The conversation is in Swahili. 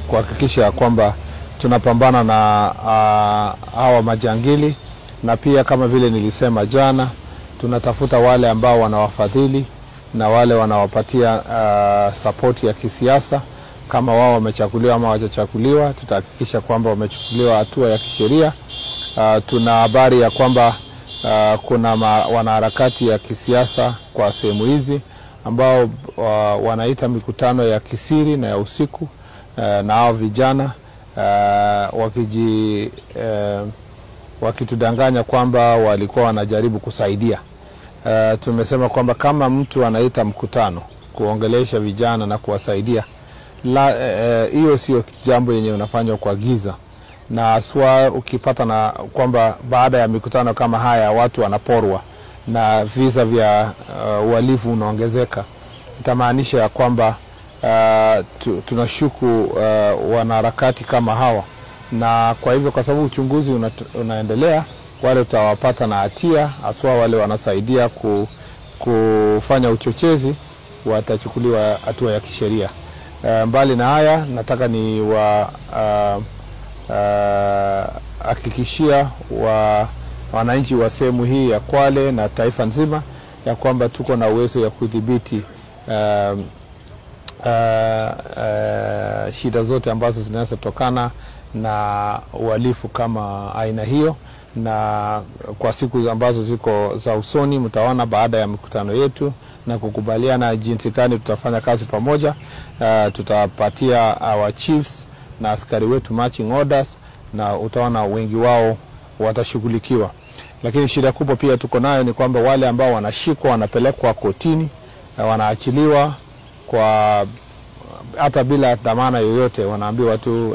kuhakikisha kwamba tunapambana na hawa majangili, na pia kama vile nilisema jana, tunatafuta wale ambao wanawafadhili na wale wanawapatia support ya kisiasa. Kama wao wamechaguliwa ama hawajachaguliwa, tutahakikisha kwamba wamechukuliwa hatua ya kisheria. Tuna habari ya kwamba kuna wanaharakati ya kisiasa kwa sehemu hizi ambao wanaita mikutano ya kisiri na ya usiku, na hao vijana wakitudanganya kwamba walikuwa wanajaribu kusaidia. Tumesema kwamba kama mtu anaita mkutano kuongelesha vijana na kuwasaidia, hiyo sio jambo yenye unafanywa kwa giza. Na aswa ukipata na kwamba baada ya mikutano kama haya watu wanaporwa na visa vya uhalifu unaongezeka, itamaanisha ya kwamba tunashuku wanaharakati kama hawa. Na kwa hivyo, kwa sababu uchunguzi unaendelea, wale tutawapata na hatia, aswa wale wanasaidia kufanya uchochezi, watachukuliwa hatua ya kisheria. Mbali na haya, nataka ni hakikishia wananchi wa sehemu hii ya Kwale na taifa nzima ya kwamba tuko na uwezo ya kudhibiti shida zote ambazo zinaweza tokana na uhalifu kama aina hiyo. Na kwa siku ambazo ziko za usoni, mtaona baada ya mikutano yetu na kukubaliana jinsi gani tutafanya kazi pamoja, tutapatia our chiefs na askari wetu marching orders, na utaona wengi wao watashughulikiwa. Lakini shida kubwa pia tuko nayo ni kwamba wale ambao wanashikwa wanapelekwa kotini na wanaachiliwa kwa hata bila dhamana yoyote, wanaambiwa tu